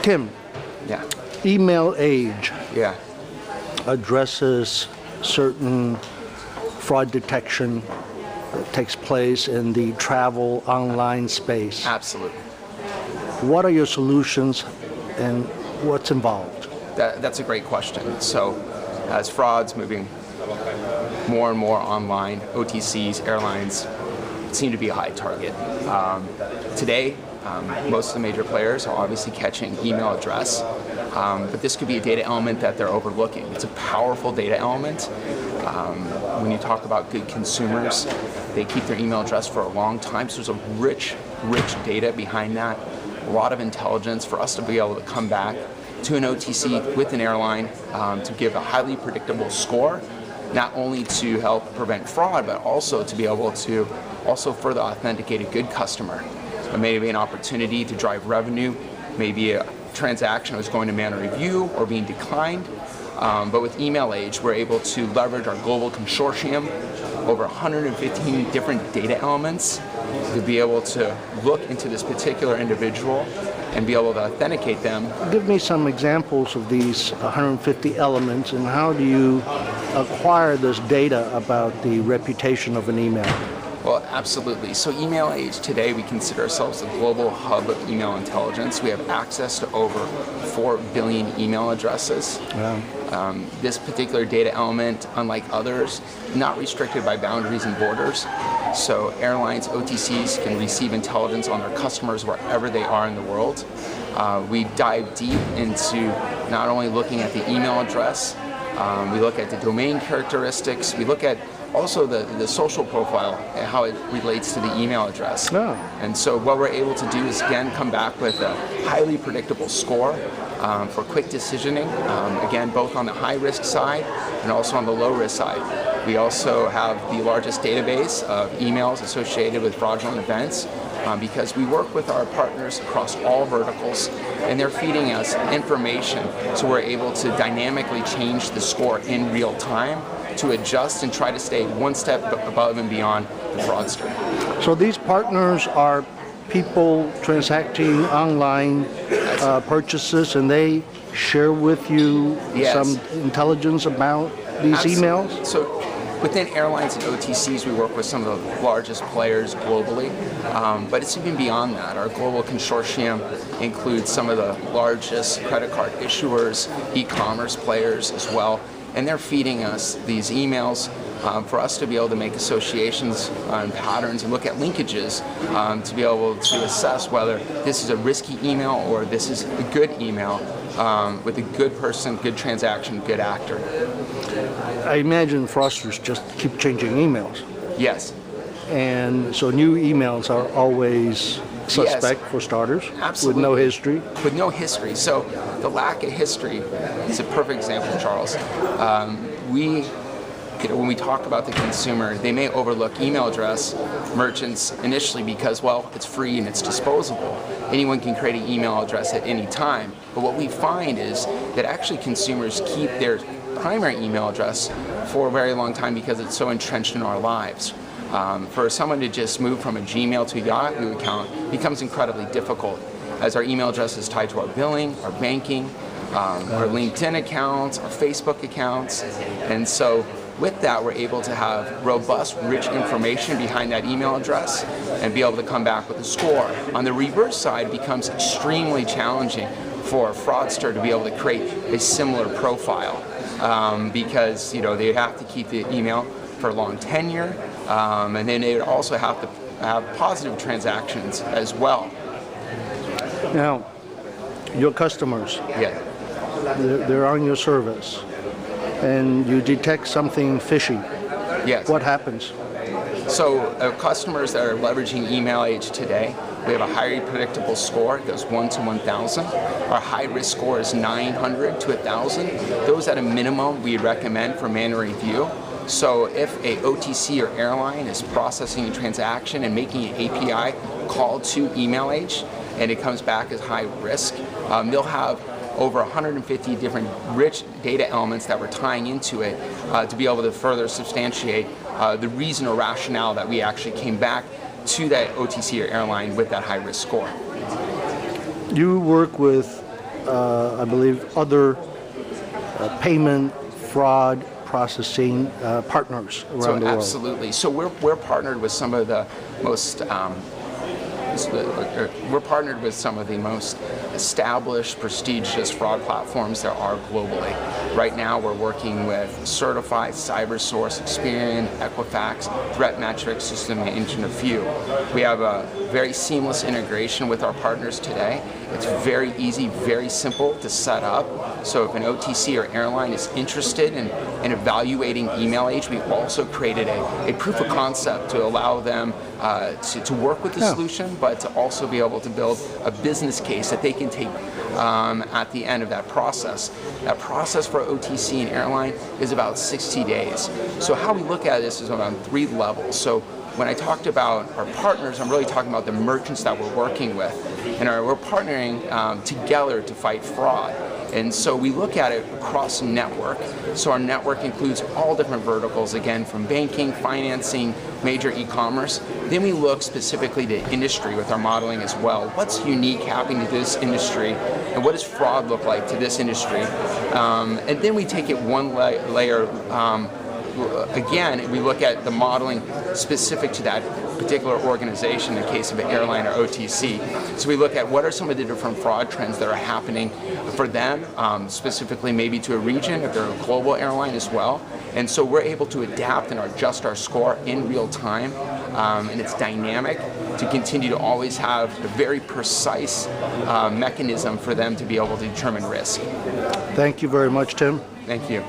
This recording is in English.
Tim, Yeah. email age Yeah. addresses certain fraud detection that takes place in the travel online space. Absolutely. What are your solutions and what's involved? That's a great question. So, as fraud's moving more and more online, OTCs, airlines seem to be a high target. Today, most of the major players are obviously catching email address, but this could be a data element that they're overlooking. It's a powerful data element. When you talk about good consumers, they keep their email address for a long time, so there's a rich data behind that. A lot of intelligence for us to be able to come back to an OTC with an airline to give a highly predictable score, not only to help prevent fraud, but also to be able to also further authenticate a good customer. Maybe an opportunity to drive revenue, maybe a transaction was going to man review or being declined. But with Email Age, we're able to leverage our global consortium, over 115 different data elements, to be able to look into this particular individual and be able to authenticate them. Give me some examples of these 150 elements, and how do you acquire this data about the reputation of an email? Well, absolutely. So Email Age today, we consider ourselves a global hub of email intelligence. We have access to over 4 billion email addresses. Wow. This particular data element, unlike others, not restricted by boundaries and borders. So airlines, OTCs can receive intelligence on their customers wherever they are in the world. We dive deep into not only looking at the email address, we look at the domain characteristics, we look at also the social profile and how it relates to the email address. Oh. And so what we're able to do is again come back with a highly predictable score for quick decisioning, again both on the high risk side and also on the low risk side. We also have the largest database of emails associated with fraudulent events because we work with our partners across all verticals and they're feeding us information, so we're able to dynamically change the score in real time to adjust and try to stay one step above and beyond the fraudster. So these partners are people transacting online purchases, and they share with you Yes. some intelligence about these emails? So within airlines and OTCs, we work with some of the largest players globally, but it's even beyond that. Our global consortium includes some of the largest credit card issuers, e-commerce players as well, and they're feeding us these emails for us to be able to make associations and patterns and look at linkages to be able to assess whether this is a risky email or this is a good email with a good person, good transaction, good actor. I imagine fraudsters just keep changing emails. Yes. And so new emails are always suspect, for starters, Absolutely. with no history. With no history. So the lack of history is a perfect example, Charles. When we talk about the consumer, they may overlook email address merchants initially because, well, it's free and it's disposable. Anyone can create an email address at any time. But what we find is that actually consumers keep their primary email address for a very long time because it's so entrenched in our lives. For someone to just move from a Gmail to a Yahoo account becomes incredibly difficult, as our email address is tied to our billing, our banking, our LinkedIn accounts, our Facebook accounts, and so with that we're able to have robust, rich information behind that email address and be able to come back with a score. On the reverse side, it becomes extremely challenging for a fraudster to be able to create a similar profile because they have to keep the email for a long tenure, and then they would also have to have positive transactions as well. Now, your customers, Yeah. they're on your service, and you detect something fishy. Yes. What happens? So customers that are leveraging Email Age today, we have a highly predictable score. It goes 1 to 1,000. Our high risk score is 900 to 1,000. Those at a minimum we recommend for manual review. So if a OTC or airline is processing a transaction and making an API call to Email Age and it comes back as high risk, they'll have over 150 different rich data elements that we're tying into it to be able to further substantiate the reason or rationale that we actually came back to that OTC or airline with that high risk score. You work with I believe, other payment fraud processing partners around So the world. absolutely. So we're partnered with some of the most established, prestigious fraud platforms there are globally. Right now, we're working with Certified, CyberSource, Experian, Equifax, ThreatMetrix, just to mention a few. We have a very seamless integration with our partners today. It's very easy, very simple to set up. So if an OTC or airline is interested in evaluating email age, we also created a proof of concept to allow them to work with the solution, but to also be able to build a business case that they can take at the end of that process. That process for OTC and airline is about 60 days. So how we look at this is on 3 levels. So when I talked about our partners, I'm really talking about the merchants that we're working with. And we're partnering together to fight fraud. And so we look at it across network. So our network includes all different verticals, again, from banking, financing, major e-commerce. Then we look specifically to industry with our modeling as well. What's unique happening to this industry, and what does fraud look like to this industry? And then we take it one layer. Again, we look at the modeling specific to that particular organization in the case of an airline or OTC. So we look at what are some of the different fraud trends that are happening for them, specifically maybe to a region, if they're a global airline as well. And so we're able to adapt and adjust our score in real time, and it's dynamic to continue to always have a very precise mechanism for them to be able to determine risk. Thank you very much, Tim. Thank you.